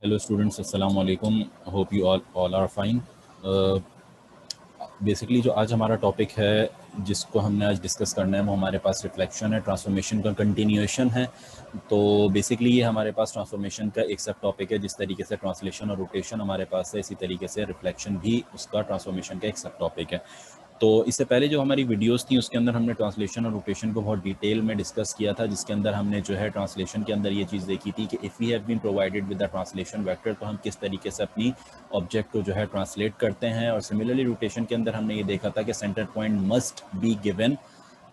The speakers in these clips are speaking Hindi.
हेलो स्टूडेंट्स, अस्सलाम वालेकुम। Hope you all are fine. Basically जो आज हमारा टॉपिक है जिसको हमने आज डिस्कस करना है वो हमारे पास रिफ्लेक्शन है, ट्रांसफॉर्मेशन का कंटिन्यूएशन है। तो बेसिकली ये हमारे पास ट्रांसफॉर्मेशन का एक सब टॉपिक है। जिस तरीके से ट्रांसलेशन और रोटेशन हमारे पास है, इसी तरीके से रिफ्लेक्शन भी उसका ट्रांसफॉर्मेशन का एक सब टॉपिक है। तो इससे पहले जो हमारी वीडियोस थी उसके अंदर हमने ट्रांसलेशन और रोटेशन को बहुत डिटेल में डिस्कस किया था, जिसके अंदर हमने जो है ट्रांसलेशन के अंदर ये चीज़ देखी थी कि if we have been provided with the translation vector तो हम किस तरीके से अपनी ऑब्जेक्ट को जो है ट्रांसलेट करते हैं। और सिमिलरली रोटेशन के अंदर हमने ये देखा था कि centre point must be given,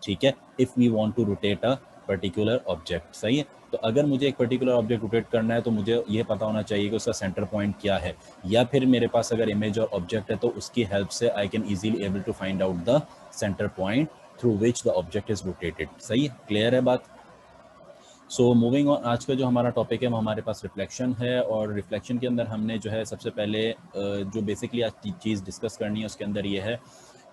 ठीक है, if we want to rotate a particular object. सही है। तो अगर मुझे एक पर्टिकुलर ऑब्जेक्ट रोटेट करना है तो मुझे ये पता होना चाहिए कि उसका सेंटर पॉइंट क्या है, या फिर मेरे पास अगर इमेज और ऑब्जेक्ट है तो उसकी हेल्प से I can easily able to find out the centre point through which the object is rotated. सही है, क्लियर है बात। सो मूविंग ऑन, आज का जो हमारा टॉपिक है वो हमारे पास रिफ्लेक्शन है। और रिफ्लेक्शन के अंदर हमने जो है सबसे पहले जो बेसिकली आज चीज़ डिस्कस करनी है उसके अंदर ये है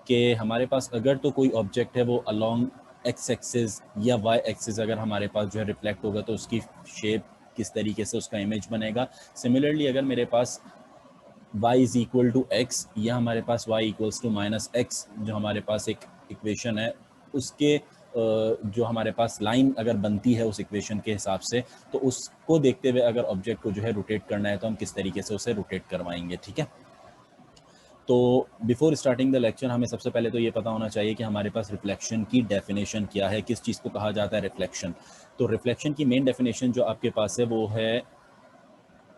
कि हमारे पास अगर तो कोई ऑब्जेक्ट है वो अलोंग एक्स एक्सिस या वाई एक्सिस अगर हमारे पास जो है रिफ्लेक्ट होगा तो उसकी शेप किस तरीके से उसका इमेज बनेगा। सिमिलरली अगर मेरे पास y is equal to X या हमारे पास y equals to minus X जो हमारे पास एक इक्वेशन है, उसके जो हमारे पास लाइन अगर बनती है उस इक्वेशन के हिसाब से, तो उसको देखते हुए अगर ऑब्जेक्ट को जो है रोटेट करना है तो हम किस तरीके से उसे रोटेट करवाएंगे। ठीक है। तो बिफोर स्टार्टिंग द लेक्चर हमें सबसे पहले तो ये पता होना चाहिए कि हमारे पास रिफ्लेक्शन की डेफिनेशन क्या है, किस चीज़ को कहा जाता है रिफ्लेक्शन। तो रिफ्लेक्शन की मेन डेफिनेशन जो आपके पास है वो है,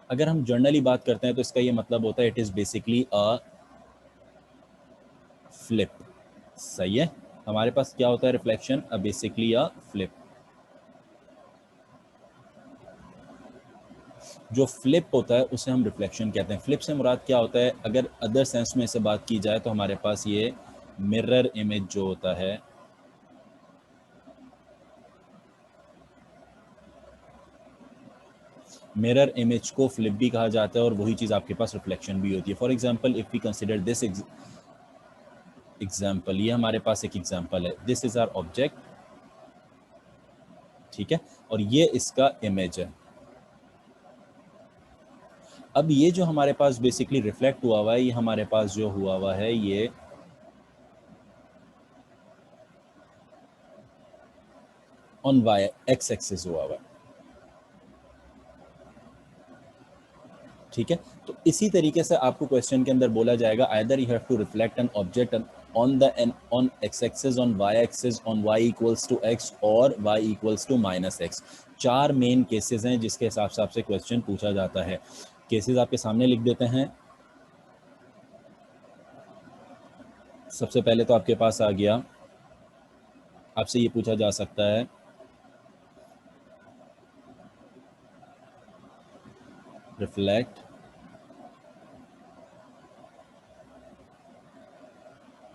अगर हम जर्नली बात करते हैं तो इसका ये मतलब होता है it is basically a flip. सही है। हमारे पास क्या होता है रिफ्लेक्शन, बेसिकली अ फ्लिप। जो फ्लिप होता है उसे हम रिफ्लेक्शन कहते हैं। फ्लिप से मुराद क्या होता है, अगर अदर सेंस में से बात की जाए तो हमारे पास ये मिरर इमेज जो होता है, मिरर इमेज को फ्लिप भी कहा जाता है और वही चीज़ आपके पास रिफ्लेक्शन भी होती है। For example if we consider this example, ये हमारे पास एक एग्जाम्पल है, दिस इज आवर ऑब्जेक्ट, ठीक है, और ये इसका इमेज है। अब ये जो हमारे पास बेसिकली रिफ्लेक्ट हुआ हुआ है, ये हमारे पास जो हुआ हुआ है ये ऑन वाई एक्स एक्सिस हुआ हुआ है। ठीक है। तो इसी तरीके से आपको क्वेश्चन के अंदर बोला जाएगा either you have to reflect an object on the an on x axis, on Y axis, on y equals to x और y equals to minus x. चार मेन केसेस हैं जिसके हिसाब से आपसे क्वेश्चन पूछा जाता है। केसेस आपके सामने लिख देते हैं। सबसे पहले तो आपके पास आ गया, आपसे ये पूछा जा सकता है रिफ्लेक्ट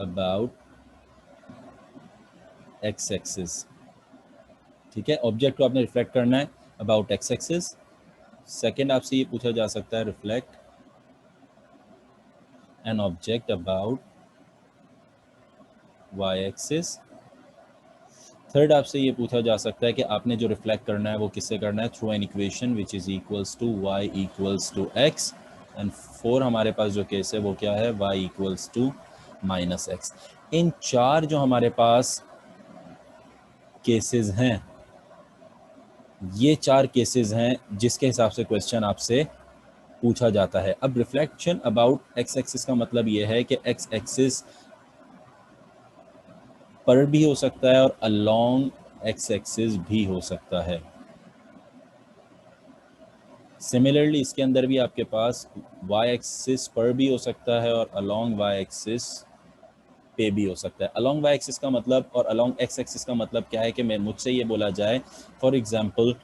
अबाउट एक्स एक्सिस। ठीक है, ऑब्जेक्ट को आपने रिफ्लेक्ट करना है अबाउट एक्स एक्सिस। सेकेंड आपसे ये पूछा जा सकता है reflect an object about Y axis. Third आपसे ये पूछा जा सकता है कि आपने जो रिफ्लेक्ट करना है वो किससे करना है, through an equation which is equals to y equals to x. And four हमारे पास जो केस है वो क्या है, y equals to minus x. इन चार जो हमारे पास केसेस हैं, ये चार केसेस हैं जिसके हिसाब से क्वेश्चन आपसे पूछा जाता है। अब रिफ्लेक्शन अबाउट एक्स एक्सिस का मतलब ये है कि एक्स एक्सिस पर भी हो सकता है और अलोंग एक्स एक्सिस भी हो सकता है। सिमिलरली इसके अंदर भी आपके पास वाई एक्सिस पर भी हो सकता है और अलोंग वाई एक्सिस पे भी हो सकता है। अलोंग वाई एक्सिस का मतलब और अलोंग एक्स एक्सिस का मतलब क्या है कि मैं मुझसे ये बोला जाए, फॉर एग्जांपल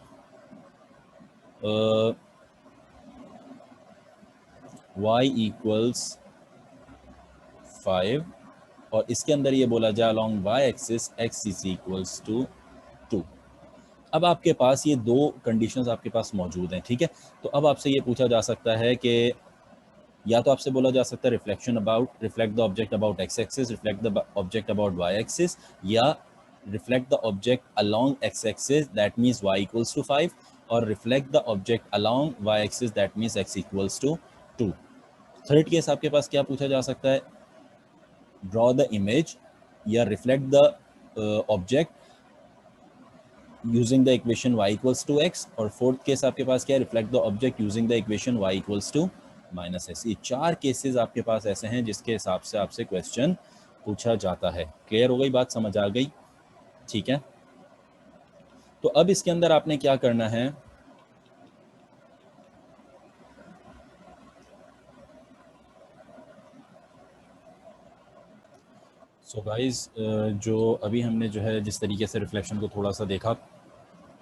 y इक्वल्स 5 और इसके अंदर ये बोला जाए along Y axis x is equals to 2। अब आपके पास ये दो कंडीशंस आपके पास मौजूद हैं। ठीक है। तो अब आपसे ये पूछा जा सकता है कि या तो आपसे बोला जा सकता है reflection about reflect the object about x axis, reflect the object about Y axis, या reflect the object along x axis, that means y equals to 5, और reflect the object along Y axis, that means x equals to 2। Third case आपके पास क्या पूछा जा सकता है, ड्रॉ द इमेज या reflect the object using the equation y equals to x, और फोर्थ केस आपके पास क्या है, reflect the object using the equation y equals to -x। ये 4 केसेस आपके पास ऐसे हैं जिसके हिसाब से आपसे क्वेश्चन पूछा जाता है। क्लियर हो गई बात, समझ आ गई? ठीक है, तो अब इसके अंदर आपने क्या करना है, सो गाइस जो अभी हमने जो है जिस तरीके से रिफ्लेक्शन को थोड़ा सा देखा,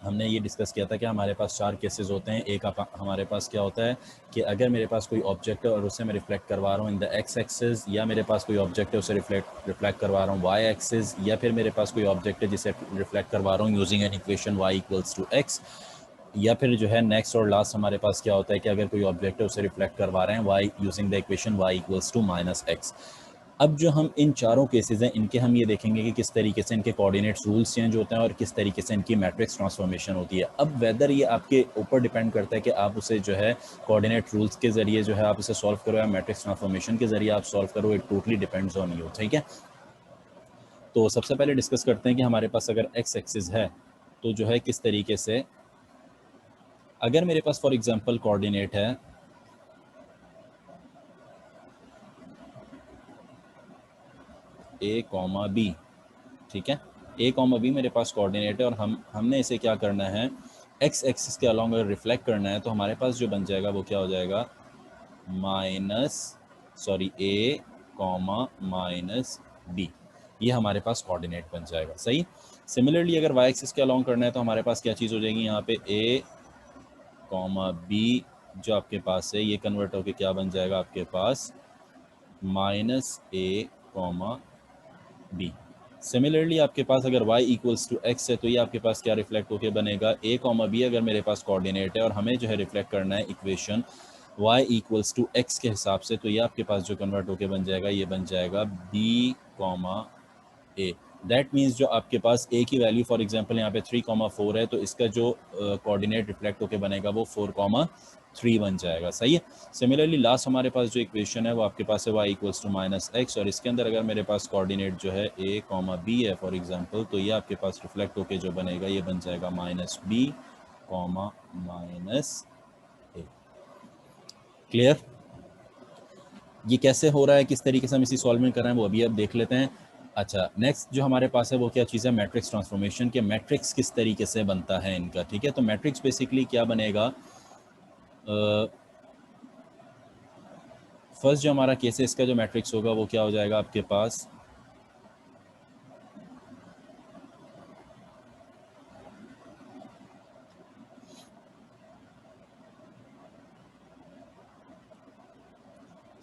हमने ये डिस्कस किया था कि हमारे पास 4 केसेस होते हैं। एक हमारे पास क्या होता है कि अगर मेरे पास कोई ऑब्जेक्ट है और उसे मैं रिफ्लेक्ट करवा रहा हूँ इन द एक्स एक्सिस, या मेरे पास कोई ऑब्जेक्ट है उसे रिफ्लेक्ट करवा रहा हूँ वाई एक्सिस, या फिर मेरे पास कोई ऑब्जेक्ट है जिसे रिफ्लेक्ट करवा रहा हूँ using an equation Y equals to X, या फिर जो है नेक्स्ट और लास्ट हमारे पास क्या होता है कि अगर कोई ऑब्जेक्ट है उसे रिफ्लेक्ट करवा रहे हैं Y using the equation Y equals to -x। अब जो हम इन चारों केसेस हैं इनके हम ये देखेंगे कि किस तरीके से इनके कोऑर्डिनेट्स रूल्स चेंज होते हैं और किस तरीके से इनकी मैट्रिक्स ट्रांसफॉर्मेशन होती है। अब वेदर ये आपके ऊपर डिपेंड करता है कि आप उसे जो है कोऑर्डिनेट रूल्स के ज़रिए जो है आप उसे सॉल्व करो या मैट्रिक्स ट्रांसफॉर्मेशन के ज़रिए आप सॉल्व करो, it totally depends on you. ठीक है, तो सबसे पहले डिस्कस करते हैं कि हमारे पास अगर एक्स एक्सिस है तो जो है किस तरीके से, अगर मेरे पास फॉर एग्जांपल कोऑर्डिनेट है a, b, ठीक है, a, b मेरे पास कोऑर्डिनेट है और हमने इसे क्या करना है, एक्स एक्सिस के अलॉन्ग अगर रिफ्लेक्ट करना है तो हमारे पास जो बन जाएगा वो क्या हो जाएगा, a, -b, ये हमारे कोऑर्डिनेट कोऑर्डिनेट बन जाएगा। सही। सिमिलरली अगर वाई एक्सिस के अलॉन्ग करना है तो हमारे पास क्या चीज़ हो जाएगी, यहाँ पे a, b जो आपके पास है ये कन्वर्ट होके क्या बन जाएगा आपके पास -a, b। सिमिलरली आपके पास अगर y इक्वल्स टू x है तो ये आपके पास क्या रिफ्लेक्ट होके बनेगा, a, b अगर मेरे पास कोऑर्डिनेट है और हमें जो है रिफ्लेक्ट करना है equation y equals to x के हिसाब से, तो ये आपके पास जो कन्वर्ट होके बन जाएगा ये बन जाएगा b, a। दैट मीन्स जो आपके पास a की वैल्यू फॉर एग्जांपल यहाँ पे 3,4 है तो इसका जो कोऑर्डिनेट रिफ्लेक्ट होके बनेगा वो 4,3 बन जाएगा। सही है। सिमिलरली लास्ट हमारे पास जो इक्वेशन है वो आपके पास है y इक्वल्स टू -x, और इसके अंदर अगर मेरे पास कोऑर्डिनेट जो है a, b है फॉर एग्जांपल, तो ये आपके पास रिफ्लेक्ट होके जो बनेगा ये बन जाएगा -b, -a। क्लियर? ये कैसे हो रहा है, किस तरीके से हम इसी सॉल्वमेंट कर रहे हैं वो अभी अब देख लेते हैं। अच्छा, नेक्स्ट जो हमारे पास है वो क्या चीज़ है, मैट्रिक्स ट्रांसफॉर्मेशन के मैट्रिक्स किस तरीके से बनता है इनका। ठीक है, तो मैट्रिक्स बेसिकली क्या बनेगा, फर्स्ट जो हमारा केस है इसका जो मैट्रिक्स होगा वो क्या हो जाएगा आपके पास,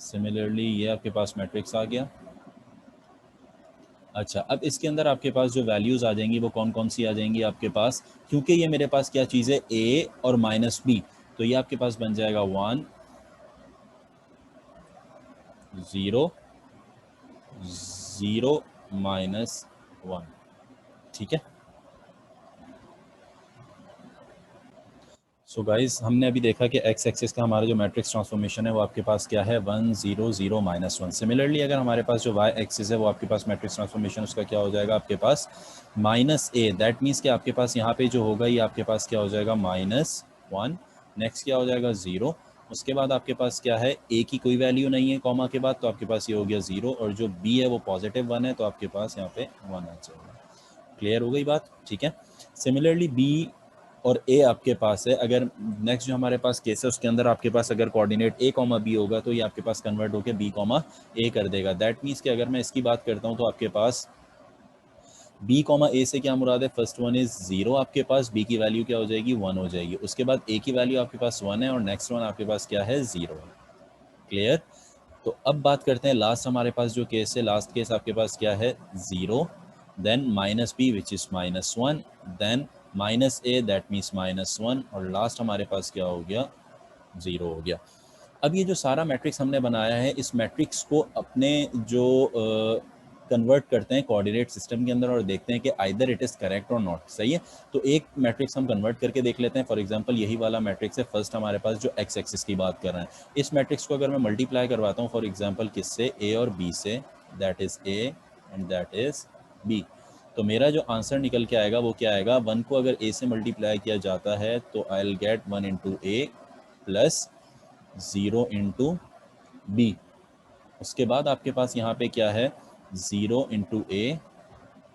सिमिलरली ये आपके पास मैट्रिक्स आ गया। अच्छा, अब इसके अंदर आपके पास जो वैल्यूज़ आ जाएंगी वो कौन कौन सी आ जाएंगी आपके पास, क्योंकि ये मेरे पास क्या चीज़ है a और -b, तो ये आपके पास बन जाएगा 1, 0, 0, -1। ठीक है, सो गाइज हमने अभी देखा कि एक्स एक्सिस का हमारा जो मैट्रिक्स ट्रांसफॉर्मेशन है वो आपके पास क्या है 1, 0, 0, -1। सिमिलरली अगर हमारे पास जो वाई एक्सिस है वो आपके पास मैट्रिक्स ट्रांसफॉर्मेशन उसका क्या हो जाएगा आपके पास -a। दैट मीन्स कि आपके पास यहाँ पे जो होगा ये आपके पास क्या हो जाएगा -1, नेक्स्ट क्या हो जाएगा 0, उसके बाद आपके पास क्या है a की कोई वैल्यू नहीं है कॉमा के बाद, तो आपके पास ये हो गया 0, और जो b है वो पॉजिटिव 1 है तो आपके पास यहाँ पे 1 आ जाएगा। क्लियर हो गई बात? ठीक है। सिमिलरली b और a आपके पास है, अगर नेक्स्ट जो हमारे पास केस है उसके अंदर आपके पास अगर कोऑर्डिनेट a, b होगा तो ये आपके पास कन्वर्ट होकर b, a कर देगा। दैट मीन्स कि अगर मैं इसकी बात करता हूँ तो आपके पास b, a से क्या मुराद है, फर्स्ट वन इज 0, आपके पास b की वैल्यू क्या हो जाएगी 1 हो जाएगी, उसके बाद a की वैल्यू आपके पास 1 है और नेक्स्ट वन आपके पास क्या है 0 है। क्लियर? तो अब बात करते हैं लास्ट हमारे पास जो केस है, लास्ट केस आपके पास क्या है 0, then -b which is -1, then -a that means -1, और लास्ट हमारे पास क्या हो गया 0 हो गया। अब ये जो सारा मैट्रिक्स हमने बनाया है इस मैट्रिक्स को अपने जो कन्वर्ट करते हैं कोऑर्डिनेट सिस्टम के अंदर और देखते हैं कि आइदर इट इज़ करेक्ट और नॉट, सही है। तो एक मैट्रिक्स हम कन्वर्ट करके देख लेते हैं। फॉर एग्जांपल यही वाला मैट्रिक्स है, फर्स्ट हमारे पास जो एक्स एक्सिस की बात कर रहे हैं, इस मैट्रिक्स को अगर मैं मल्टीप्लाई करवाता हूँ फॉर एग्जांपल किससे, ए और बी से, that is A and that is B, तो मेरा जो आंसर निकल के आएगा वो क्या आएगा, 1 को अगर ए से मल्टीप्लाई किया जाता है तो I will get 1 into A plus 0 into B. उसके बाद आपके पास यहाँ पे क्या है, 0 into A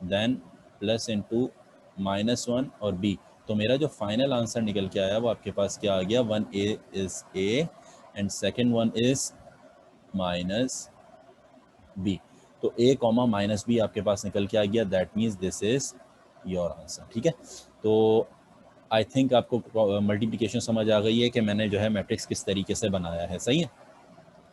then plus into -1 और बी। तो मेरा जो फाइनल आंसर निकल के आया वो आपके पास क्या आ गया, 1a is a and second one is minus B. तो a कॉमा माइनस बी आपके पास निकल के आ गया, that means this is your answer. ठीक है, तो आई थिंक आपको मल्टीप्लिकेशन समझ आ गई है कि मैंने जो है मैट्रिक्स किस तरीके से बनाया है, सही है।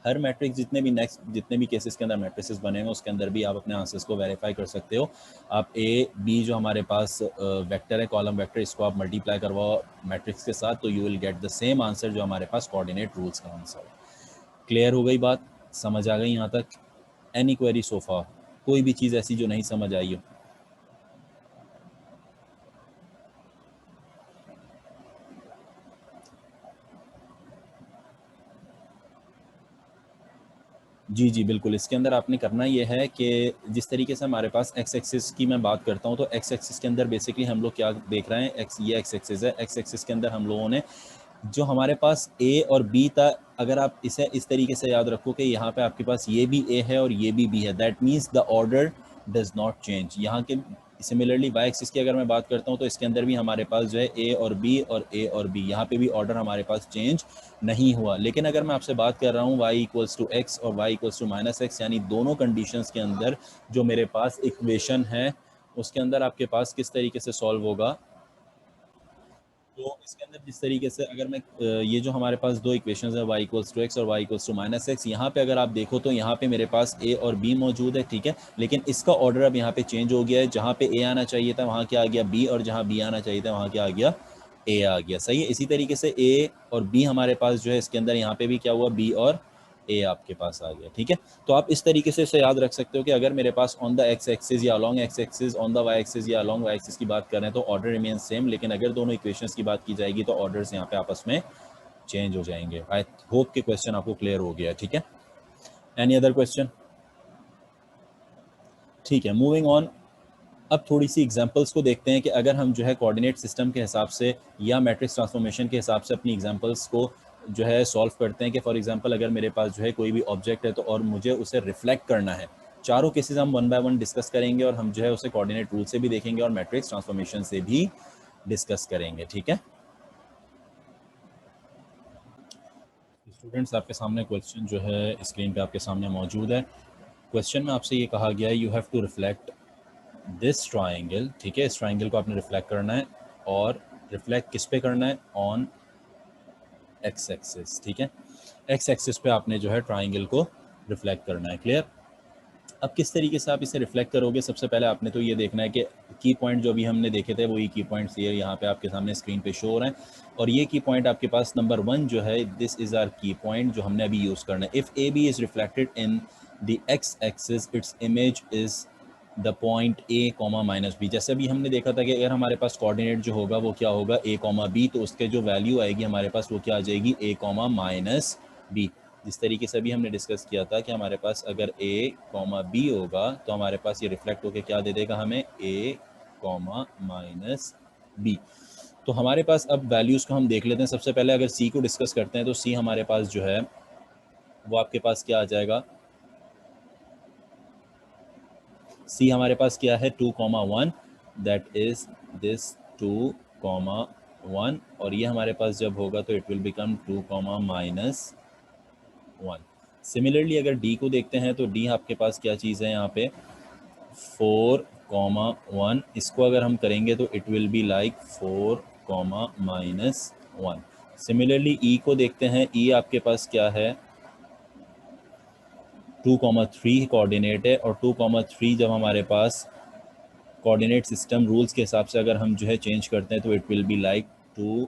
हर मैट्रिक्स जितने भी केसेस के अंदर मैट्रिसेस बने हैं उसके अंदर भी आप अपने आंसर्स को वेरीफाई कर सकते हो। आप ए बी जो हमारे पास वेक्टर है, कॉलम वेक्टर, इसको आप मल्टीप्लाई करवाओ मैट्रिक्स के साथ तो you will get the same answer जो हमारे पास कोऑर्डिनेट रूल्स का आंसर है। क्लियर हो गई बात, समझ आ गई यहाँ तक? एनी क्वेरी सो फार, कोई भी चीज़ ऐसी जो नहीं समझ आई हो? जी जी बिल्कुल, इसके अंदर आपने करना ये है कि जिस तरीके से हमारे पास एक्स एक्सिस की मैं बात करता हूँ तो एक्स एक्सिस के अंदर बेसिकली हम लोग क्या देख रहे हैं, ये एक्स एक्सिस है, एक्स एक्सिस के अंदर हम लोगों ने जो हमारे पास ए और बी था, अगर आप इसे इस तरीके से याद रखो कि यहाँ पे आपके पास ये भी ए है और ये भी बी है, that means the order does not change. यहाँ के सिमिलरली वाई एक्सिस की अगर मैं बात करता हूँ तो इसके अंदर भी हमारे पास जो है ए और बी और ए और बी, यहाँ पे भी ऑर्डर हमारे पास चेंज नहीं हुआ। लेकिन अगर मैं आपसे बात कर रहा हूँ y इक्वल्स टू एक्स और y equals to minus X, यानी दोनों कंडीशंस के अंदर जो मेरे पास इक्वेशन है उसके अंदर आपके पास किस तरीके से सॉल्व होगा, तो इसके अंदर जिस तरीके से अगर मैं ये जो हमारे पास दो इक्वेशंस है y इक्वल्स टू एक्स और y equals to minus X, यहाँ पे अगर आप देखो तो यहाँ पे मेरे पास a और b मौजूद है, ठीक है, लेकिन इसका ऑर्डर अब यहाँ पे चेंज हो गया है। जहाँ पे a आना चाहिए था वहाँ क्या आ गया b, और जहाँ b आना चाहिए था वहाँ क्या आ गया a आ गया, सही है। इसी तरीके से a और b हमारे पास जो है इसके अंदर यहाँ पे भी क्या हुआ, b और ए आपके पास आ गया, ठीक है। तो आप इस तरीके से इसे याद रख सकते हो कि अगर मेरे पास ऑन द एक्स एक्सिस या along x axis, on the y axis या अलोंग वाई एक्सिस की बात करें तो ऑर्डर रिमेन सेम, लेकिन अगर दोनों इक्वेशंस की बात की जाएगी तो ऑर्डर्स यहाँ पे आपस में चेंज हो जाएंगे। आई होप कि क्वेश्चन आपको क्लियर हो गया, ठीक है। Any other question? ठीक है, मूविंग ऑन। अब थोड़ी सी एग्जांपल्स को देखते हैं कि अगर हम जो है कोऑर्डिनेट सिस्टम के हिसाब से या मैट्रिक्स ट्रांसफॉर्मेशन के हिसाब से अपनी एग्जांपल्स को जो है सॉल्व करते हैं कि फॉर एग्जांपल अगर मेरे पास जो है कोई भी ऑब्जेक्ट है तो और मुझे उसे रिफ्लेक्ट करना है। चारों केसेस हम वन बाय वन डिस्कस करेंगे और हम जो है उसे कोऑर्डिनेट रूल से भी देखेंगे और मैट्रिक्स ट्रांसफॉर्मेशन से भी डिस्कस करेंगे, ठीक है। स्टूडेंट्स, आपके सामने क्वेश्चन जो है स्क्रीन पे आपके सामने मौजूद है। क्वेश्चन में आपसे ये कहा गया है, you have to reflect this triangle, ठीक है, इस ट्राइंगल को आपने रिफ्लेक्ट करना है और रिफ्लेक्ट किस पे करना है, ऑन एक्स एक्सिस, ठीक है। एक्स एक्सिस पे आपने जो है ट्राइंगल को रिफ्लेक्ट करना है, क्लियर। अब किस तरीके से आप इसे रिफ्लेक्ट करोगे, सबसे पहले आपने तो ये देखना है कि की पॉइंट जो भी हमने देखे थे वही की पॉइंट्स ये यहाँ पे आपके सामने स्क्रीन पे शो हो रहे हैं। और ये की पॉइंट आपके पास नंबर 1 जो है, दिस इज़ आर की पॉइंट जो हमने अभी यूज़ करना है। If A B is reflected in the x axis, its image is the point A comma minus B. जैसे भी हमने देखा था कि अगर हमारे पास कोऑर्डिनेट जो होगा वो क्या होगा, ए कॉमा बी, तो उसके जो वैल्यू आएगी हमारे पास वो क्या आ जाएगी, ए कॉमा माइनस बी। जिस तरीके से अभी हमने डिस्कस किया था कि हमारे पास अगर ए कॉमा बी होगा तो हमारे पास ये रिफ्लेक्ट होकर क्या दे देगा हमें, ए कॉमा माइनस बी। तो हमारे पास अब वैल्यूज़ को हम देख लेते हैं। सबसे पहले अगर सी को डिस्कस करते हैं तो सी हमारे पास जो है वो आपके पास क्या आ जाएगा, सी हमारे पास क्या है, 2,1, दैट इज दिस 2,1, और ये हमारे पास जब होगा तो it will become 2, minus 1। Similarly अगर डी को देखते हैं तो डी आपके पास क्या चीज़ है यहाँ पे, 4,1। इसको अगर हम करेंगे तो it will be like 4, minus 1। Similarly ई को देखते हैं, ई आपके पास क्या है, 2,3 कोऑर्डिनेट है, और 2,3 जब हमारे पास कोऑर्डिनेट सिस्टम रूल्स के हिसाब से अगर हम जो है चेंज करते हैं तो it will be like 2,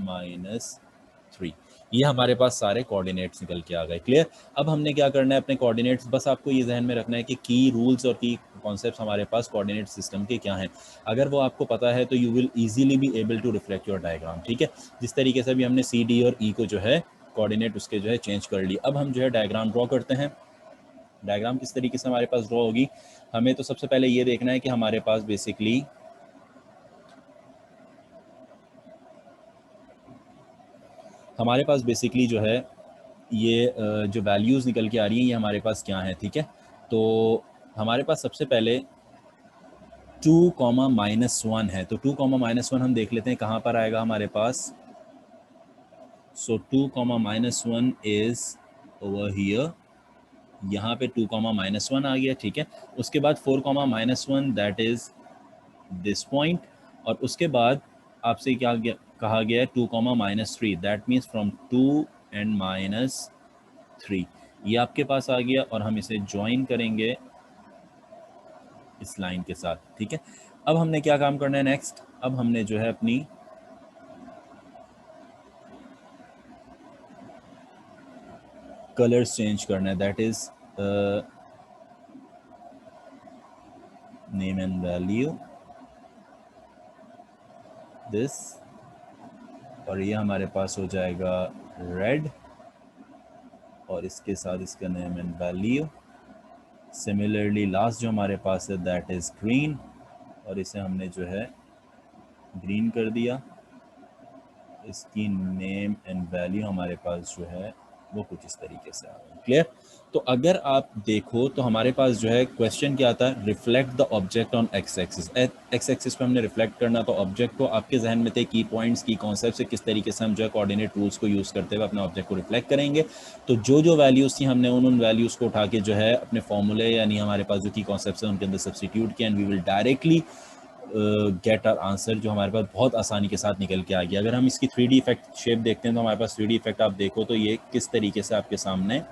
minus 3। ये हमारे पास सारे कोऑर्डिनेट्स निकल के आ गए। क्लियर? अब हमने क्या करना है, अपने कोऑर्डिनेट्स, बस आपको ये जहन में रखना है कि की रूल्स और की कॉन्सेप्ट्स हमारे पास कोऑर्डिनेट सिस्टम के क्या हैं। अगर वो आपको पता है तो you will easily be able to reflect your diagram. ठीक है, जिस तरीके से भी हमने सी डी और ई को जो है कोऑर्डिनेट उसके जो है चेंज कर लिए। अब हम जो है डायग्राम ड्रॉ करते हैं। डायग्राम किस तरीके से हमारे पास ड्रॉ होगी, हमें तो सबसे पहले ये देखना है कि हमारे पास बेसिकली जो है ये जो वैल्यूज़ निकल के आ रही हैं ये हमारे पास क्या है। ठीक है, तो हमारे पास सबसे पहले 2,-1 है, तो 2,-1 हम देख लेते हैं कहाँ पर आएगा हमारे पास। सो 2,-1 इज ओवर हियर, यहाँ पे 2,-1 आ गया। ठीक है, उसके बाद 4,-1 दैट इज दिस पॉइंट, और उसके बाद आपसे क्या कहा गया है 2,-3, दैट मीन्स फ्रॉम 2 and -3, ये आपके पास आ गया और हम इसे ज्वाइन करेंगे इस लाइन के साथ। ठीक है, अब हमने क्या काम करना है नेक्स्ट, अब हमने जो है अपनी कलर्स चेंज करना है, that is name and value this, और ये हमारे पास हो जाएगा रेड, और इसके साथ इसका name and value. Similarly last जो हमारे पास है दैट इज ग्रीन, और इसे हमने जो है ग्रीन कर दिया। इसकी नेम एंड वैल्यू हमारे पास जो है वो कुछ इस तरीके से आ गई। क्लियर? तो अगर आप देखो तो हमारे पास जो है क्वेश्चन क्या आता है, reflect the object on x axis. X axis पे हमने रिफ्लेक्ट करना, तो ऑब्जेक्ट को आपके जहन में थे की पॉइंट्स, की कॉन्सेप्ट से किस तरीके से हम जो है कोऑर्डिनेट रूल्स को यूज़ करते हुए अपने ऑब्जेक्ट को रिफ्लेक्ट करेंगे। तो जो जो वैल्यूज़ थी हमने उन वैल्यूज़ को उठा के जो है अपने फॉर्मूले यानी हमारे पास जो की कॉन्सेप्ट है उनके अंदर सब्स्टिट्यूट किया, and we will directly get our answer, जो हमारे पास बहुत आसानी के साथ निकल के आ गया। अगर हम इसकी 3D इफेक्ट शेप देखते हैं तो हमारे पास 3D इफेक्ट आप देखो तो ये किस तरीके से आपके सामने,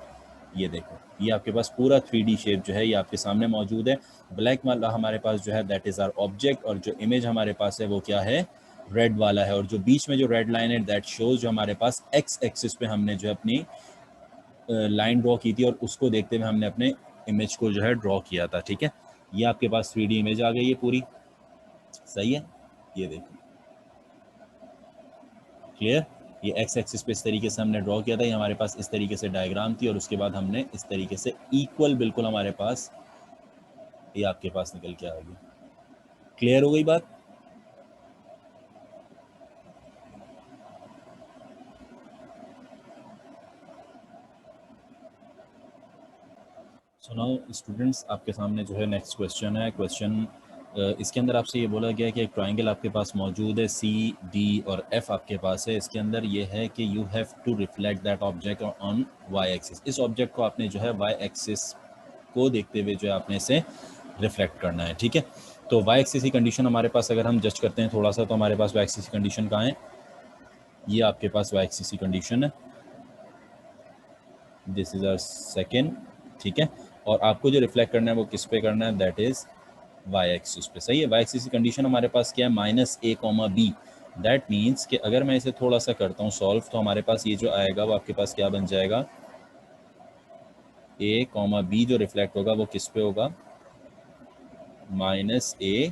ये देखो, ये आपके पास पूरा 3D शेप जो है ये आपके सामने मौजूद है। ब्लैक वाला हमारे पास जो है दैट इज़ आर ऑब्जेक्ट, और जो इमेज हमारे पास है वो क्या है, रेड वाला है, और जो बीच में जो रेड लाइन है दैट शोज जो हमारे पास एक्स एक्सिस पे हमने जो है अपनी लाइन ड्रॉ की थी, और उसको देखते हुए हमने अपने इमेज को जो है ड्रॉ किया था। ठीक है, ये आपके पास 3D इमेज आ गई है पूरी, सही है, ये देखो क्लियर। ये एक्स एक्सिस पे इस तरीके से हमने ड्रॉ किया था, ये हमारे पास इस तरीके से डायग्राम थी, और उसके बाद हमने इस तरीके से इक्वल बिल्कुल हमारे पास ये आपके पास निकल के आ गई। क्लियर हो गई बात? सुनाओ स्टूडेंट्स, आपके सामने जो है नेक्स्ट क्वेश्चन है। क्वेश्चन इसके अंदर आपसे ये बोला गया कि एक ट्राइंगल आपके पास मौजूद है, सी डी और एफ आपके पास है। इसके अंदर ये है कि you have to reflect that object on Y axis. इस ऑब्जेक्ट को आपने जो है वाई एक्सिस को देखते हुए जो है आपने इसे रिफ्लेक्ट करना है। ठीक है, तो वाई एक्सिस की कंडीशन हमारे पास अगर हम जज करते हैं थोड़ा सा, तो हमारे पास वाई एक्सिस की कंडीशन कहाँ है, ये आपके पास वाई एक्सिस की कंडीशन है, दिस इज आवर सेकेंड। ठीक है, और आपको जो रिफ्लेक्ट करना है वो किस पे करना है, दैट इज वाई एक्सिस पे। सही है, वाई एक्सिस की कंडीशन हमारे पास क्या है, -a, b। दैट मीन्स कि अगर मैं इसे थोड़ा सा करता हूँ सॉल्व, तो हमारे पास ये जो आएगा वो आपके पास क्या बन जाएगा, a, b जो रिफ्लेक्ट होगा वो किस पे होगा, -a,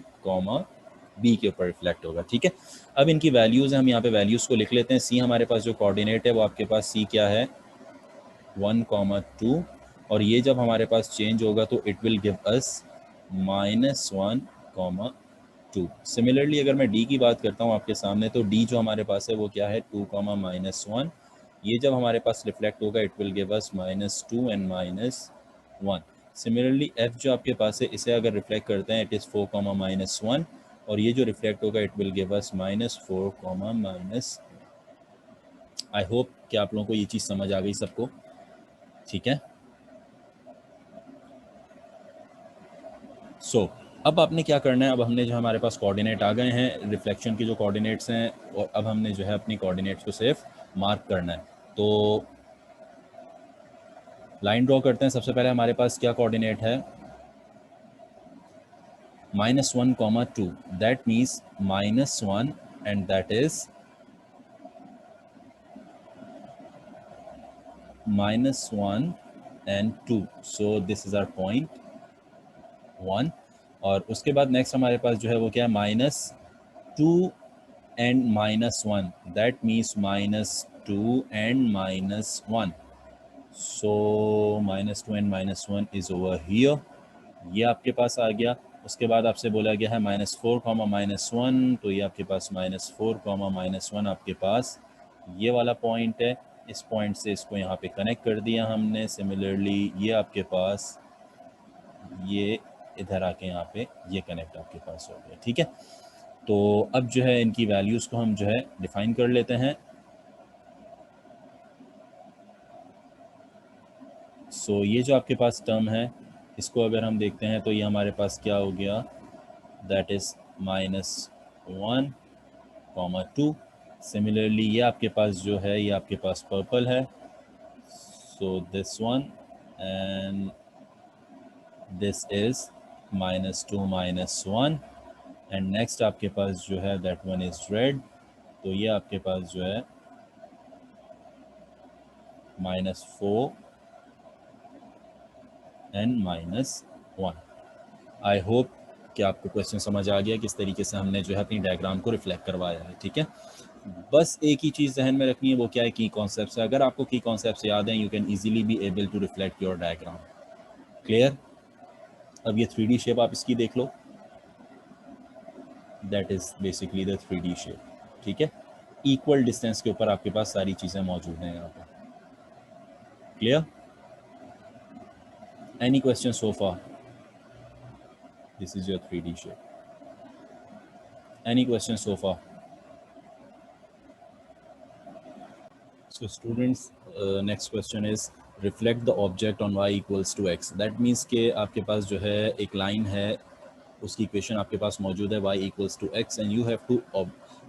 b के ऊपर रिफ्लेक्ट होगा। ठीक है, अब इनकी वैल्यूज़ हैं, हम यहाँ पे वैल्यूज़ को लिख लेते हैं। c हमारे पास जो कोऑर्डिनेट है वो आपके पास c क्या है, 1, 2, और ये जब हमारे पास चेंज होगा तो it will give us -1, 2। Similarly अगर मैं d की बात करता हूँ आपके सामने, तो d जो हमारे पास है वो क्या है, 2, -1। ये जब हमारे पास रिफ्लेक्ट होगा it will give us -2 and -1। Similarly f जो आपके पास है इसे अगर रिफ्लेक्ट करते हैं इट इज़ 4, -1, और ये जो रिफ्लेक्ट होगा it will give us -4, I hope कि आप लोगों को ये चीज़ समझ आ गई सबको। ठीक है, सो अब आपने क्या करना है, अब हमने जो हमारे पास कोऑर्डिनेट आ गए हैं, रिफ्लेक्शन के जो कोऑर्डिनेट्स हैं, और अब हमने जो है अपनी कोऑर्डिनेट्स को सिर्फ मार्क करना है। तो लाइन ड्रॉ करते हैं। सबसे पहले हमारे पास क्या कोऑर्डिनेट है, -1, 2, that means -1 and that is -1 and 2, so this is our point 1। और उसके बाद नेक्स्ट हमारे पास जो है वो क्या है, -2 and -1, that means -2 and -1, so -2 and -1 is over here, ये आपके पास आ गया। उसके बाद आपसे बोला गया है -4, -1, तो ये आपके पास -4, -1 आपके पास ये वाला पॉइंट है। इस पॉइंट से इसको यहाँ पे कनेक्ट कर दिया हमने। सिमिलरली ये आपके पास ये इधर आके यहाँ पे ये कनेक्ट आपके पास हो गया, ठीक है। तो अब जो है इनकी वैल्यूज़ को हम जो है डिफाइन कर लेते हैं। सो ये जो आपके पास टर्म है इसको अगर हम देखते हैं तो ये हमारे पास क्या हो गया, दैट इज़ -1, -2। सिमिलरली ये आपके पास जो है ये आपके पास पर्पल है, so this one, and this is -2, -1, and next आपके पास जो है दैट वन इज़ रेड, तो ये आपके पास जो है -4 एंड -1। आई होप कि आपको क्वेश्चन समझ आ गया किस तरीके से हमने जो है अपनी डायग्राम को रिफ्लेक्ट करवाया है, ठीक है। बस एक ही चीज़ जहन में रखनी है, वो क्या है, की कॉन्सेप्ट्स है। अगर आपको की कॉन्सेप्ट्स याद हैं, you can easily be able to reflect your diagram. Clear. अब ये 3D शेप आप इसकी देख लो, that is basically the 3D shape, ठीक है। इक्वल डिस्टेंस के ऊपर आपके पास सारी चीज़ें मौजूद हैं यहाँ पर। Clear. Any question so far? This is your 3D shape. Any question so far? So students, next question is reflect the object on y equals to x। That means कि आपके पास जो है एक लाइन है, उसकी इक्वेशन आपके पास मौजूद है y equals to x, and you have to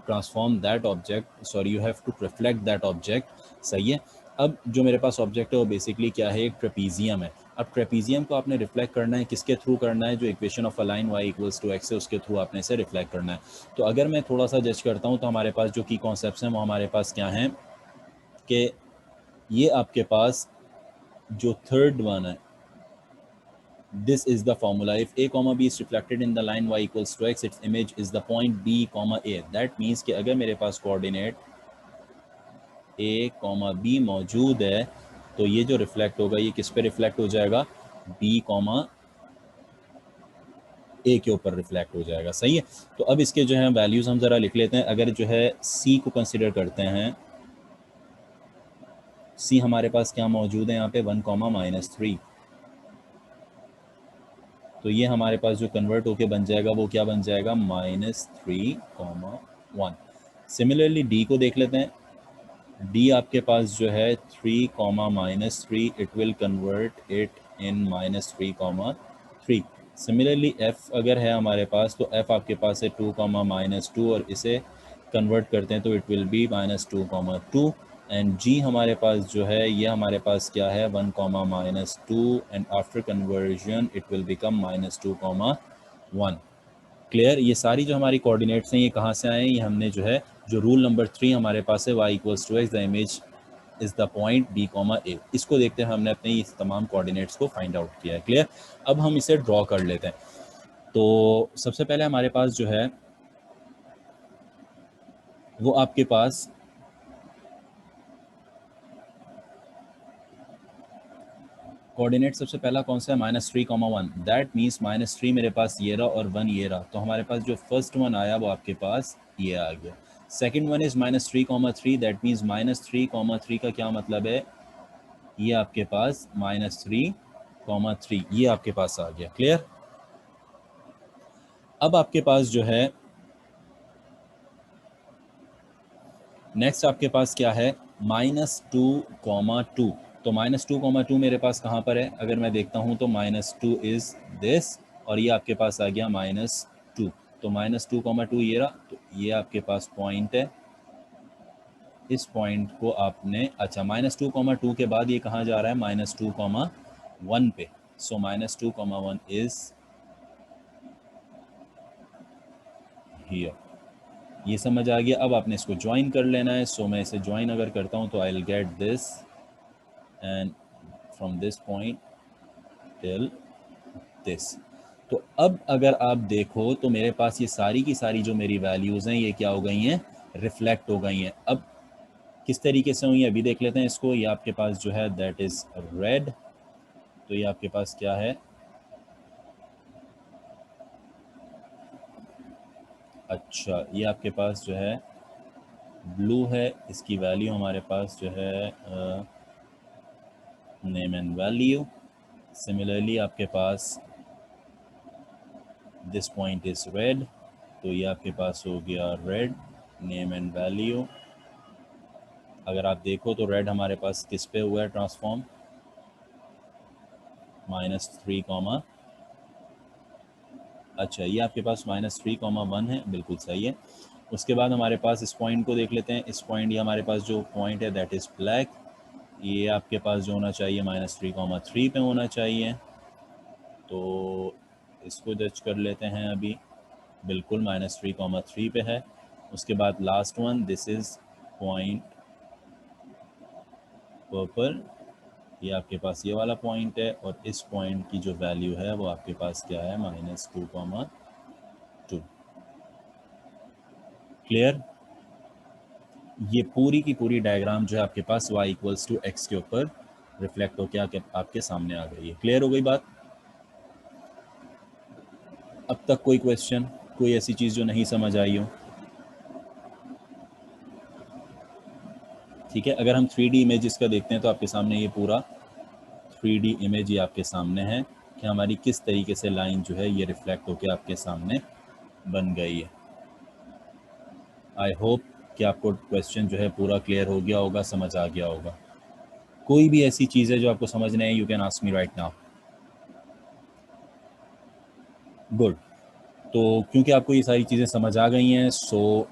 transform that object, sorry you have to reflect that object। सही है। अब जो मेरे पास ऑब्जेक्ट है वो बेसिकली क्या है, एक ट्रेपीजियम है। अब ट्रेपीजियम को आपने रिफ्लेक्ट करना है, किसके थ्रू करना है, जो equation of a line y equals to x है उसके थ्रू आपने इसे रिफ्लेक्ट करना है। तो अगर मैं थोड़ा सा जज करता हूँ तो हमारे पास जो की कॉन्सेप्ट्स हैं वो हमारे पास क्या हैं कि ये आपके पास जो थर्ड वन है, this is the formula, if a, b is reflected in the line y equals to x, its image is the point b, a। That means कि अगर मेरे पास कोऑर्डिनेट a, b मौजूद है तो ये जो रिफ्लेक्ट होगा ये किस पे रिफ्लेक्ट हो जाएगा, b, a के ऊपर रिफ्लेक्ट हो जाएगा। सही है। तो अब इसके जो है वैल्यूज हम जरा लिख लेते हैं। अगर जो है c को कंसिडर करते हैं, c हमारे पास क्या मौजूद है यहाँ पे 1, -3, तो ये हमारे पास जो कन्वर्ट होके बन जाएगा वो क्या बन जाएगा, -3, 1। सिमिलरली डी को देख लेते हैं। डी आपके पास जो है 3, -3, it will convert it in -3, 3। Similarly F अगर है हमारे पास तो एफ आपके पास है 2, -2, और इसे कन्वर्ट करते हैं तो इट विल बी -2, 2। एंड जी हमारे पास जो है ये हमारे पास क्या है 1, -2, and after conversion it will become -2, 1। Clear. ये सारी जो हमारी कोऑर्डिनेट्स हैं ये कहाँ से आए हैं, ये हमने जो है जो रूल नंबर 3 हमारे पास है y equals to x, the image is the point b, a, इसको देखते हैं हमने अपने इस तमाम कोऑर्डिनेट्स को फाइंड आउट किया है। क्लियर। अब हम इसे ड्रॉ कर लेते हैं। तो सबसे पहले हमारे पास जो है वो आपके पास कोऑर्डिनेट सबसे पहला कौन सा है, -3, 1। दैट मीन्स -3 मेरे पास ये रहा और 1 ये रहा, तो हमारे पास जो फर्स्ट वन आया वो आपके पास ये आ गया। Second one is -3, 3, that means -3, 3 का क्या मतलब है, ये आपके पास -3, 3 ये आपके पास आ गया। क्लियर। अब आपके पास जो है नेक्स्ट आपके पास क्या है, -2, 2। तो -2, 2 मेरे पास कहाँ पर है, अगर मैं देखता हूँ तो -2 इज़ दिस, और ये आपके पास आ गया -2। तो -2, 2 ये रहा, तो ये आपके पास पॉइंट है। इस पॉइंट को आपने, अच्छा -2, 2 के बाद ये कहाँ जा रहा है, -2, 1 पे। सो -2, 1 इज़ हियर। ये समझ आ गया। अब आपने इसको ज्वाइन कर लेना है। सो मैं इसे ज्वाइन अगर करता हूँ तो I will get this and from this point till this. तो अब अगर आप देखो तो मेरे पास ये सारी की सारी जो मेरी वैल्यूज़ हैं ये क्या हो गई हैं, रिफ्लेक्ट हो गई हैं। अब किस तरीके से हुई है अभी देख लेते हैं इसको। ये आपके पास जो है दैट इज़ रेड, तो ये आपके पास क्या है, अच्छा ये आपके पास जो है ब्लू है, इसकी वैल्यू हमारे पास जो है नेम एंड वैल्यू। सिमिलरली आपके पास दिस पॉइंट इज़ रेड, तो ये आपके पास हो गया रेड नेम एंड वैल्यू। अगर आप देखो तो रेड हमारे पास किस पे हुआ है ट्रांसफॉर्म, -3, अच्छा ये आपके पास -3, 1 है, बिल्कुल सही है। उसके बाद हमारे पास इस पॉइंट को देख लेते हैं। इस पॉइंट, ये हमारे पास जो पॉइंट है दैट इज़ ब्लैक, ये आपके पास जो होना चाहिए -3, 3 पे होना चाहिए। तो इसको जज कर लेते हैं अभी, बिल्कुल -3, 3 पे है। उसके बाद last one, this is point purple, ये आपके पास ये वाला पॉइंट है, और इस पॉइंट की जो वैल्यू है वो आपके पास क्या है, -2, 2। क्लियर? ये पूरी की पूरी डायग्राम जो है आपके पास y = x के ऊपर रिफ्लेक्ट होकर आपके सामने आ गई है। क्लियर हो गई बात? अब तक कोई क्वेश्चन, कोई ऐसी चीज़ जो नहीं समझ आई हो? ठीक है, अगर हम 3D इमेजेस का देखते हैं तो आपके सामने ये पूरा 3D इमेज ये आपके सामने है कि हमारी किस तरीके से लाइन जो है ये रिफ्लेक्ट होकर आपके सामने बन गई है। आई होप कि आपको क्वेश्चन जो है पूरा क्लियर हो गया होगा, समझ आ गया होगा। कोई भी ऐसी चीज़ है जो आपको समझ नहीं आई, you can ask me right now. Good. तो क्योंकि आपको ये सारी चीज़ें समझ आ गई हैं, so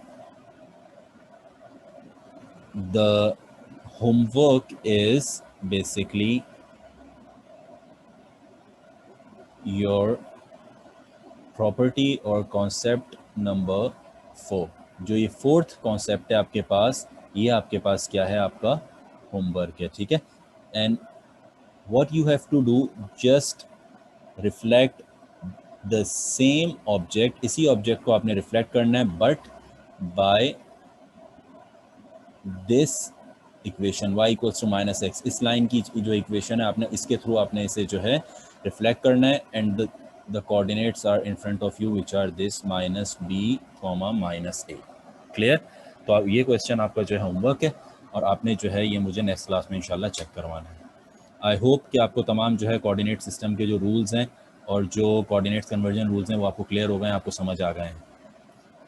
the homework is basically your property और कॉन्सेप्ट नंबर 4। जो ये 4th कॉन्सेप्ट है आपके पास, ये आपके पास क्या है, आपका होमवर्क है। ठीक है, and what you have to do, just reflect the same object, इसी ऑब्जेक्ट को आपने रिफ्लेक्ट करना है, but by this equation y = -x, इस लाइन की जो इक्वेशन है आपने इसके थ्रू आपने इसे जो है रिफ्लेक्ट करना है, and the coordinates are in front of you which are this -b, -a। Clear? तो आप ये क्वेश्चन आपका जो है होमवर्क है, और आपने जो है ये मुझे नेक्स्ट क्लास में इंशाल्लाह चेक करवाना है। आई होप कि आपको तमाम जो है कोऑर्डिनेट सिस्टम के जो रूल्स हैं और जो कोऑर्डिनेट्स कन्वर्जन रूल्स हैं वो आपको क्लियर हो गए हैं, आपको समझ आ गए हैं।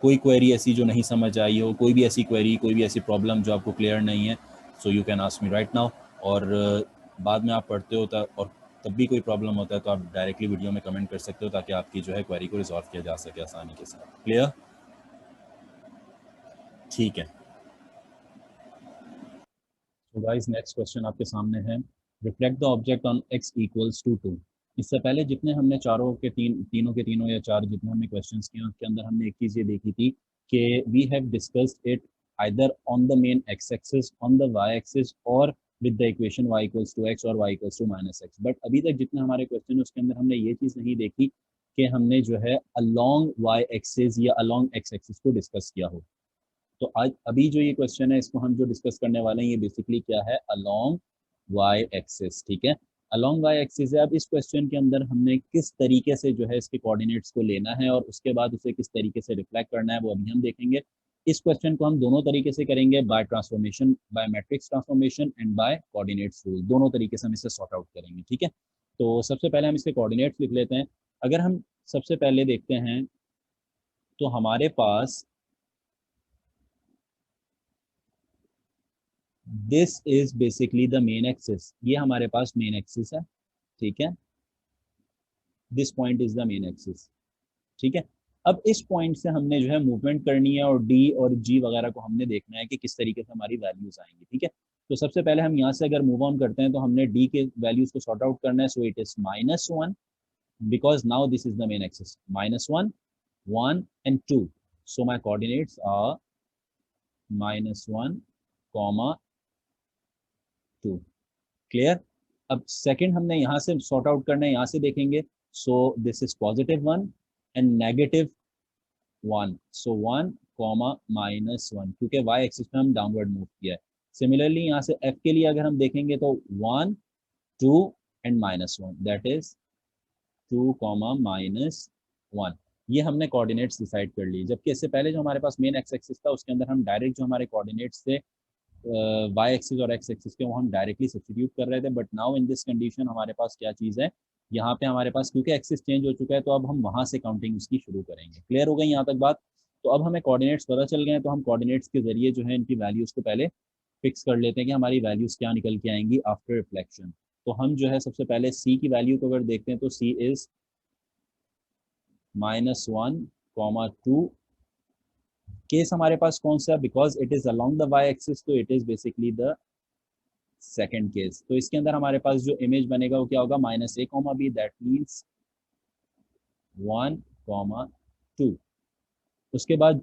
कोई क्वेरी ऐसी जो नहीं समझ आई हो, कोई भी ऐसी क्वेरी, कोई भी ऐसी प्रॉब्लम जो आपको क्लियर नहीं है, so you can ask me right now. और बाद में आप पढ़ते हो और तब भी कोई प्रॉब्लम होता है तो आप डायरेक्टली वीडियो में कमेंट कर सकते हो, ताकि आपकी जो है क्वेरी को रिजॉल्व किया जा सके आसानी के साथ। क्लियर? ठीक है। तो गाइस नेक्स्ट क्वेश्चन आपके सामने है, reflect the object on x = 2। इससे पहले जितने हमने तीनों के तीनों या चार जितने हमने क्वेश्चंस किए उसके अंदर हमने एक चीज़ ये देखी थी कि we have discussed it either on the main x axis, on the y axis, और with the equation y = x और y = -x। बट अभी तक जितने हमारे क्वेश्चन उसके अंदर हमने ये चीज़ नहीं देखी कि हमने जो है अलोंग y एक्सिस या अलोंग x एक्सिस को डिस्कस किया हो। तो आज अभी जो ये क्वेश्चन है इसको हम जो डिस्कस करने वाले हैं ये बेसिकली क्या है, अलोंग वाई एक्सिस। ठीक है, अलोंग वाई एक्सिस है। अब इस क्वेश्चन के अंदर हमने किस तरीके से जो है इसके कोऑर्डिनेट्स को लेना है और उसके बाद उसे किस तरीके से रिफ्लेक्ट करना है वो अभी हम देखेंगे। इस क्वेश्चन को हम दोनों तरीके से करेंगे, by transformation, by matrix transformation and by coordinates rule, दोनों तरीके से हम इसे सॉर्ट आउट करेंगे। ठीक है, तो सबसे पहले हम इसके कोऑर्डिनेट्स लिख लेते हैं। अगर हम सबसे पहले देखते हैं तो हमारे पास this is basically the main axis, ये हमारे पास मेन एक्सिस है। ठीक है, this point is the main axis. ठीक है, अब इस पॉइंट से हमने जो है मूवमेंट करनी है और डी और जी वगैरह को हमने देखना है कि किस तरीके से हमारी वैल्यूज आएंगी। ठीक है, तो सबसे पहले हम यहाँ से अगर मूव ऑन करते हैं तो हमने डी के वैल्यूज को सॉर्ट आउट करना है। So it is -1 because now this is the main axis, -1, 1 and 2। so my coordinates are -1, -2। Clear. अब सेकंड हमने यहाँ से सॉर्ट आउट करना है, यहाँ से देखेंगे। सो दिस इज +1 एंड -1, सो 1, -1, क्योंकि y एक्सिस में हम डाउनवर्ड मूव किया है। सिमिलरली यहाँ से f के लिए अगर हम देखेंगे तो 1, 2 एंड -1, दैट इज 2, -1। ये हमने कोऑर्डिनेट्स डिसाइड कर लिए, जबकि इससे पहले जो हमारे पास मेन एक्स एक्सिस था उसके अंदर हम डायरेक्ट जो हमारे कोऑर्डिनेट्स थे वाई एक्सिस और एक्स एक्सिस के, वो हम डायरेक्टली सब्स्टिट्यूट कर रहे थे। But now in this condition हमारे पास क्या चीज़ है, यहाँ पे हमारे पास क्योंकि एक्सिस चेंज हो चुका है तो अब हम वहाँ से काउंटिंग उसकी शुरू करेंगे। क्लियर हो गई यहाँ तक बात। तो अब हमें कोऑर्डिनेट्स पता चल गए हैं, तो हम कोऑर्डिनेट्स के जरिए जो है इनकी वैल्यूज़ को पहले फिक्स कर लेते हैं कि हमारी वैल्यूज़ क्या निकल के आएंगी आफ्टर रिफ्लेक्शन। तो हम जो है सबसे पहले सी की वैल्यू को अगर देखते हैं तो सी इज़ -1, 2। केस हमारे पास कौन सा, because it is along the y axis, तो it is basically the second case. तो इसके अंदर हमारे पास जो इमेज बनेगा वो क्या होगा, -a, b, दैट मीन्स 1, 2। उसके बाद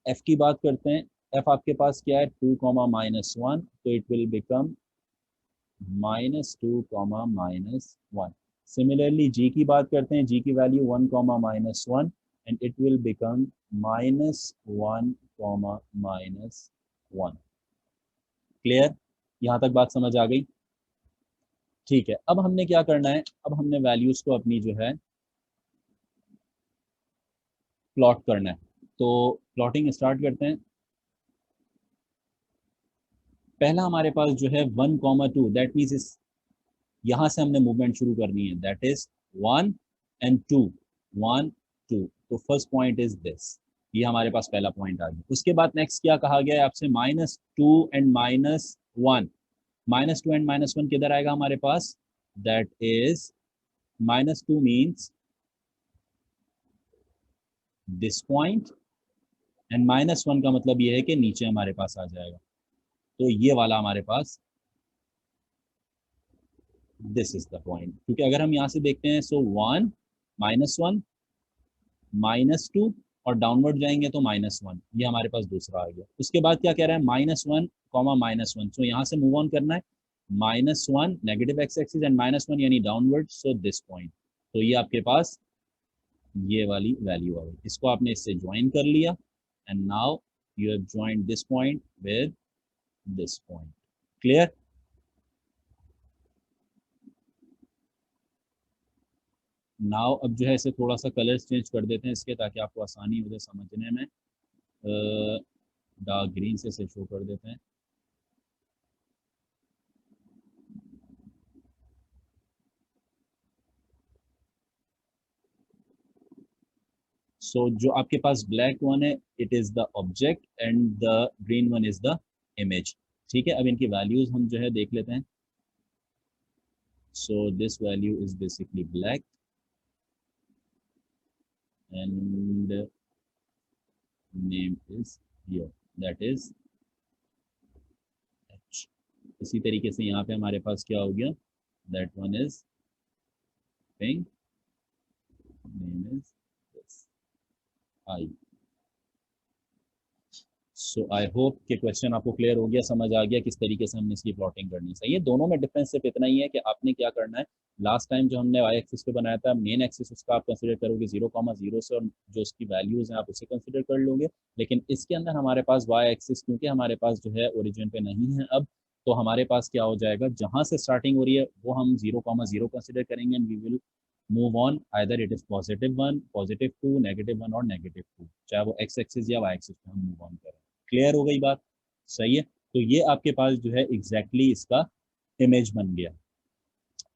f की बात करते हैं। f आपके पास क्या है, 2, -1, तो it will become -2, -1। Similarly g की बात करते हैं, g की value 1, -1 and it will become -1, -1। Clear, यहाँ तक बात समझ आ गई। ठीक है, अब हमने क्या करना है, अब हमने वैल्यूज को अपनी जो है प्लॉट करना है। तो प्लॉटिंग स्टार्ट करते हैं। पहला हमारे पास जो है 1, 2, दैट मीन्स इस यहाँ से हमने मूवमेंट शुरू करनी है, दैट इज 1 एंड 2, 1, 2। तो फर्स्ट पॉइंट इज दिस, ये हमारे पास पहला पॉइंट आ गया। उसके बाद नेक्स्ट क्या कहा गया है आपसे, -2 एंड -1। -2 एंड -1 किधर आएगा हमारे पास, that is -2 means this point and -1 का मतलब ये है कि नीचे हमारे पास आ जाएगा। तो ये वाला हमारे पास, दिस इज द पॉइंट। क्योंकि अगर हम यहाँ से देखते हैं, सो 1, -1, -2 और डाउनवर्ड जाएंगे तो -1, ये हमारे पास दूसरा आ गया। उसके बाद क्या कह रहा है, -1, -1, सो यहाँ से मूव ऑन करना है। -1 नेगेटिव एक्स एक्सिस एंड -1 यानी डाउनवर्ड, सो दिस पॉइंट। तो ये आपके पास ये वाली वैल्यू आ गई, इसको आपने इससे ज्वाइन कर लिया and now you have joined this point with this point. Clear. Now अब जो है इसे थोड़ा सा कलर्स चेंज कर देते हैं इसके, ताकि आपको आसानी हो जाए समझने में। डार्क ग्रीन से इसे शो कर देते हैं। सो जो आपके पास ब्लैक वन है, it is the object and the green one is the image. ठीक है, अब इनकी वैल्यूज हम जो है देख लेते हैं। So this value is basically black and name is here, that is H. इसी तरीके से यहाँ पे हमारे पास क्या हो गया, that one is pink, name is this I. So I hope कि क्वेश्चन आपको क्लियर हो गया, समझ आ गया किस तरीके से हमने इसकी प्लॉटिंग करनी चाहिए। ये दोनों में डिफरेंस सिर्फ इतना ही है कि आपने क्या करना है, लास्ट टाइम जो हमने वाई एक्सिस पे बनाया था, मेन एक्सिस उसका आप कंसिडर करोगे 0,0 से, और जो उसकी वैल्यूज हैं आप उसे कंसिडर कर लोगे। लेकिन इसके अंदर हमारे पास वाई एक्सिस क्योंकि हमारे पास जो है ओरिजिन पे नहीं है अब, तो हमारे पास क्या हो जाएगा, जहाँ से स्टार्टिंग हो रही है वो हम 0,0 कंसिडर करेंगे and we will move on either it is +1, +2, -1 और -2, चाहे वो एक्स एक्सिस या वाई एक्सिस पे हम मूव ऑन करें। क्लियर हो गई बात, सही है। तो ये आपके पास जो है एग्जैक्टली इसका इमेज बन गया।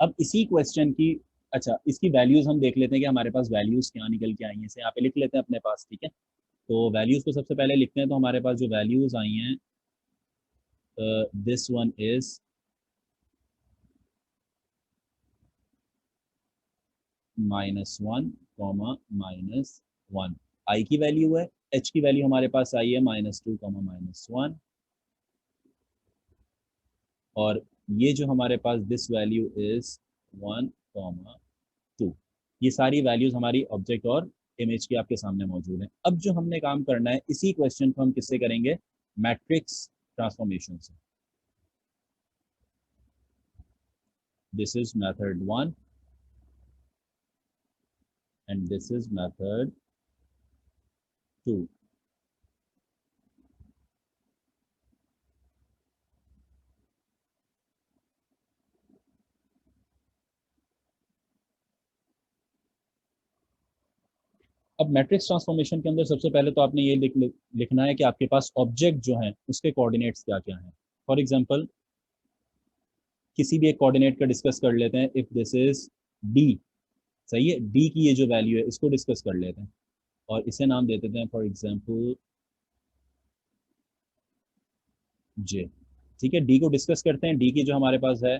अब इसी क्वेश्चन की, अच्छा इसकी वैल्यूज हम देख लेते हैं कि हमारे पास वैल्यूज क्या निकल के आई हैं, इसे यहाँ पे लिख लेते हैं अपने पास। ठीक है, तो वैल्यूज को सबसे पहले लिखते हैं। तो हमारे पास जो वैल्यूज आई हैं, दिस वन इज -1, -1 आई की वैल्यू है। एच की वैल्यू हमारे पास आई है -2, -1। और ये जो हमारे पास दिस वैल्यू इज 1, 2। ये सारी वैल्यूज हमारी ऑब्जेक्ट और इमेज की आपके सामने मौजूद हैं। अब जो हमने काम करना है, इसी क्वेश्चन को हम किससे करेंगे, मैट्रिक्स ट्रांसफॉर्मेशन से। This is method 1 and this is method 2. अब मैट्रिक्स ट्रांसफॉर्मेशन के अंदर सबसे पहले तो आपने ये लिखना है कि आपके पास ऑब्जेक्ट जो है उसके कोऑर्डिनेट्स क्या क्या हैं। फॉर एग्जांपल किसी भी एक कोऑर्डिनेट का डिस्कस कर लेते हैं। इफ दिस इज डी, सही है, डी की ये जो वैल्यू है इसको डिस्कस कर लेते हैं और इसे नाम दे देते हैं फॉर एग्जांपल जे। ठीक है, डी को डिस्कस करते हैं। डी की जो हमारे पास है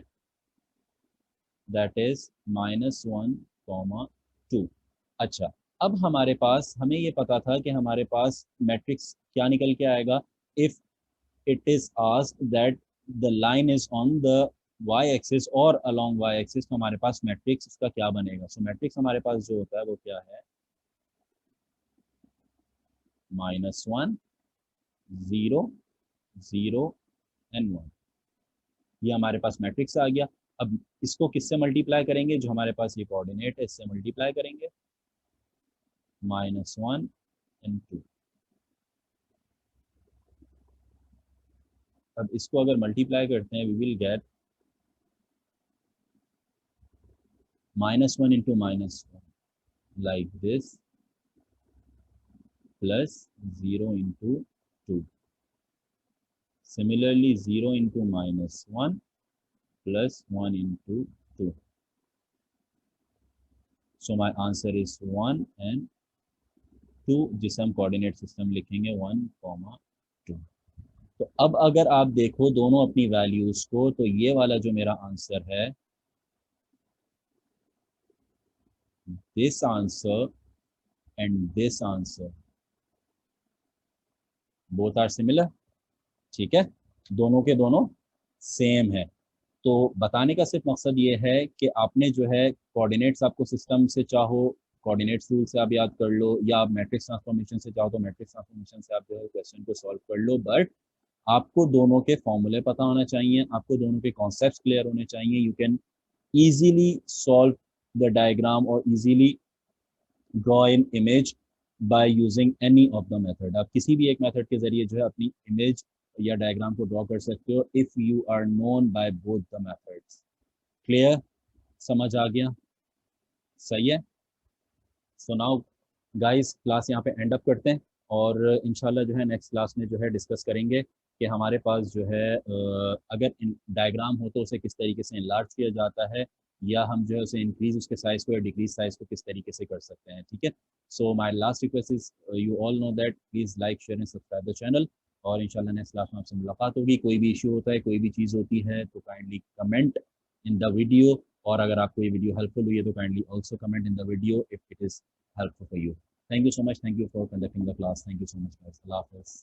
दैट इज -1, 2। अच्छा, अब हमारे पास हमें ये पता था कि हमारे पास मैट्रिक्स क्या निकल के आएगा। If it is asked that the line is on the y axis और अलोंग y एक्सिस, तो हमारे पास मैट्रिक्स इसका क्या बनेगा। सो मैट्रिक्स हमारे पास जो होता है वो क्या है, -1, 0, 0 एंड 1। ये हमारे पास मैट्रिक्स आ गया। अब इसको किससे मल्टीप्लाई करेंगे, जो हमारे पास ये कोऑर्डिनेट है इससे मल्टीप्लाई करेंगे, -1 एंड 2। अब इसको अगर मल्टीप्लाई करते हैं we will get -1 into -1 like this plus 0 into 2. Similarly 0 into -1 plus 1 into 2. So my answer is 1 and 2, जिसे हम कोऑर्डिनेट सिस्टम लिखेंगे 1, 2। तो अब अगर आप देखो दोनों अपनी वैल्यूज को, तो ये वाला जो मेरा आंसर है, this answer and this answer both are similar. ठीक है, दोनों के दोनों सेम है। तो बताने का सिर्फ मकसद ये है कि आपने जो है कोऑर्डिनेट्स आपको सिस्टम से चाहो कोऑर्डिनेट्स रूल से आप याद कर लो, या आप मैट्रिक्स ट्रांसफॉर्मेशन से चाहो तो मैट्रिक्स ट्रांसफॉर्मेशन से आप जो है क्वेश्चन को सॉल्व कर लो। बट आपको दोनों के फॉर्मूले पता होना चाहिए, आपको दोनों के कॉन्सेप्ट्स क्लियर होने चाहिए। You can easily solve the diagram or easily draw an image by using any of the method। आप किसी भी एक मेथड के जरिए जो है अपनी इमेज या डायग्राम को ड्रॉ कर सकते हो if you are known by both the methods. Clear, समझ आ गया, सही है। सो नाउ गाइस क्लास यहाँ पे एंड अप करते हैं और इंशाल्लाह जो है नेक्स्ट क्लास में जो है डिस्कस करेंगे कि हमारे पास जो है अगर डायग्राम हो तो उसे किस तरीके से इनलार्ज किया जाता है, या हम जो है उसे इंक्रीज उसके साइज को या डिक्रीज साइज को किस तरीके से कर सकते हैं। ठीक है, so my last request is you all know that please like share and subscribe the channel. और इंशाल्लाह नेक्स्ट क्लास में आपसे मुलाकात होगी। कोई भी इशू होता है, कोई भी चीज़ होती है तो kindly comment in the video, और अगर आपको ये वीडियो हेल्पफुल हुई है तो kindly also comment in the video if it is helpful for you. Thank you so much. Thank you for conducting the class. Thank you so much, guys. Allah Hafiz.